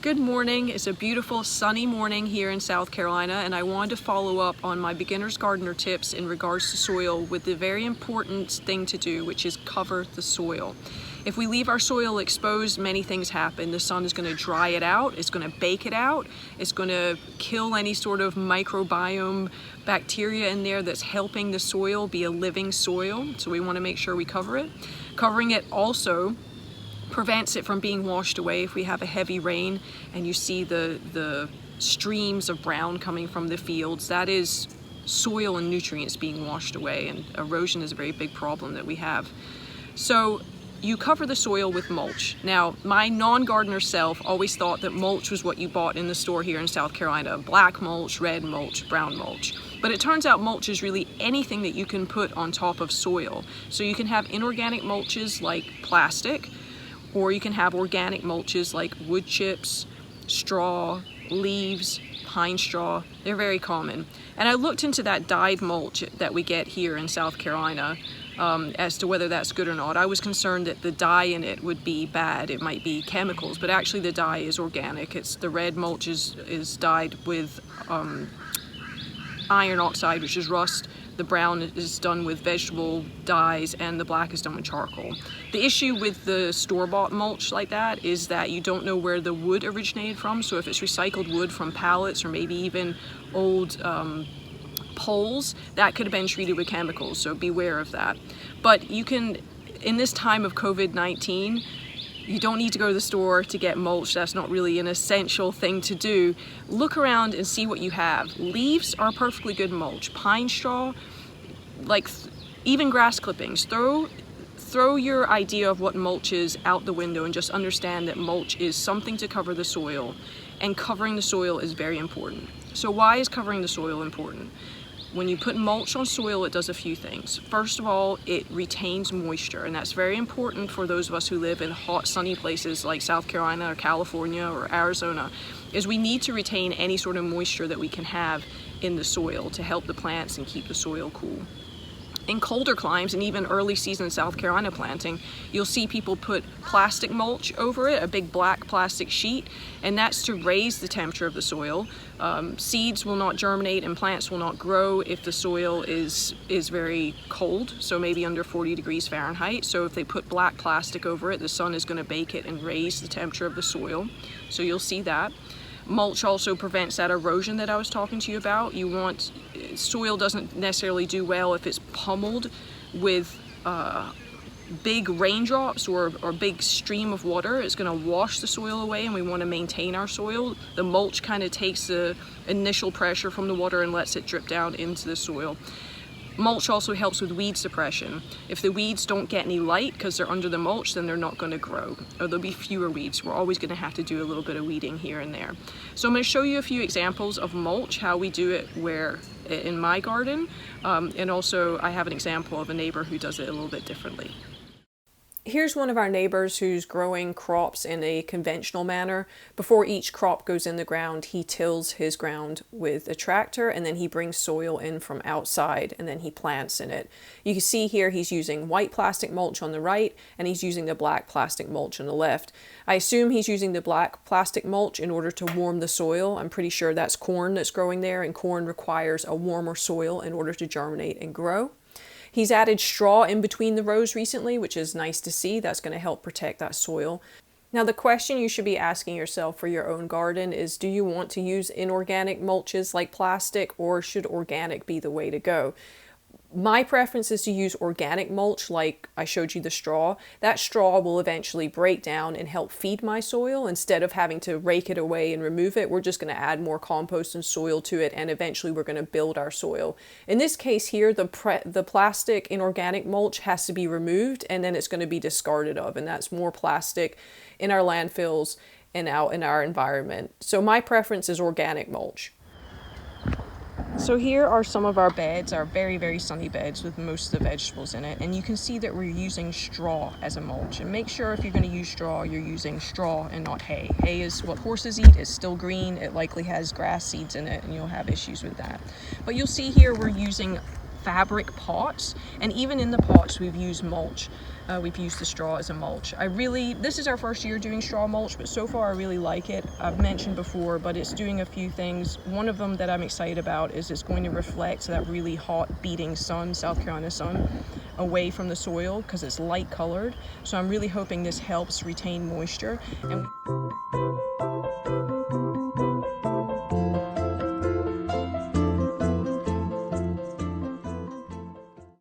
Good morning. It's a beautiful sunny morning here in South Carolina, and I wanted to follow up on my beginner's gardener tips in regards to soil with the very important thing to do, which is cover the soil. If we leave our soil exposed, many things happen. The sun is going to dry it out, it's going to bake it out, it's going to kill any sort of microbiome bacteria in there that's helping the soil be a living soil, so we want to make sure we cover it. Covering it also prevents it from being washed away. If we have a heavy rain and you see the streams of brown coming from the fields, that is soil and nutrients being washed away, and erosion is a very big problem that we have. So you cover the soil with mulch. Now, my non-gardener self always thought that mulch was what you bought in the store here in South Carolina: black mulch, red mulch, brown mulch. But it turns out mulch is really anything that you can put on top of soil. So you can have inorganic mulches like plastic, or you can have organic mulches like wood chips, straw, leaves, pine straw. They're very common. And I looked into that dyed mulch that we get here in South Carolina as to whether that's good or not. I was concerned that the dye in it would be bad. It might be chemicals, but actually the dye is organic. It's the red mulch is dyed with iron oxide, which is rust. The brown is done with vegetable dyes, and the black is done with charcoal. The issue with the store-bought mulch like that is that you don't know where the wood originated from. So if it's recycled wood from pallets or maybe even old poles, that could have been treated with chemicals, so beware of that. But you can, in this time of COVID-19, you don't need to go to the store to get mulch. That's not really an essential thing to do. Look around and see what you have. Leaves are perfectly good mulch. Pine straw, even grass clippings. Throw your idea of what mulch is out the window and just understand that mulch is something to cover the soil, and covering the soil is very important. So why is covering the soil important? When you put mulch on soil, it does a few things. First of all, it retains moisture, and that's very important for those of us who live in hot, sunny places like South Carolina or California or Arizona, is we need to retain any sort of moisture that we can have in the soil to help the plants and keep the soil cool. In colder climes, and even early season South Carolina planting, you'll see people put plastic mulch over it, a big black plastic sheet, and that's to raise the temperature of the soil. Seeds will not germinate and plants will not grow if the soil is very cold, so maybe under 40 degrees Fahrenheit. So if they put black plastic over it, the sun is going to bake it and raise the temperature of the soil. So you'll see that. Mulch also prevents that erosion that I was talking to you about. Soil doesn't necessarily do well if it's pummeled with big raindrops or big stream of water. It's going to wash the soil away, and we want to maintain our soil. The mulch kind of takes the initial pressure from the water and lets it drip down into the soil. Mulch also helps with weed suppression. If the weeds don't get any light because they're under the mulch, then they're not going to grow, or there'll be fewer weeds. We're always going to have to do a little bit of weeding here and there. So I'm going to show you a few examples of mulch, how we do it in my garden, and also I have an example of a neighbor who does it a little bit differently. Here's one of our neighbors who's growing crops in a conventional manner. Before each crop goes in the ground, he tills his ground with a tractor, and then he brings soil in from outside, and then he plants in it. You can see here he's using white plastic mulch on the right, and he's using the black plastic mulch on the left. I assume he's using the black plastic mulch in order to warm the soil. I'm pretty sure that's corn that's growing there, and corn requires a warmer soil in order to germinate and grow. He's added straw in between the rows recently, which is nice to see. That's going to help protect that soil. Now, the question you should be asking yourself for your own garden is, do you want to use inorganic mulches like plastic, or should organic be the way to go? My preference is to use organic mulch, like I showed you the straw. That straw will eventually break down and help feed my soil. Instead of having to rake it away and remove it, we're just going to add more compost and soil to it, and eventually we're going to build our soil. In this case here, the plastic inorganic mulch has to be removed, and then it's going to be discarded of, and that's more plastic in our landfills and out in our environment. So my preference is organic mulch. So here are some of our beds, our very, very sunny beds with most of the vegetables in it. And you can see that we're using straw as a mulch. And make sure if you're going to use straw, you're using straw and not hay. Hay is what horses eat. It's still green. It likely has grass seeds in it, and you'll have issues with that. But you'll see here we're using fabric pots, and even in the pots we've used mulch. We've used the straw as a mulch. This is our first year doing straw mulch, but so far I really like it. I've mentioned before, but it's doing a few things. One of them that I'm excited about is it's going to reflect that really hot beating sun, South Carolina sun, away from the soil because it's light colored. So I'm really hoping this helps retain moisture. And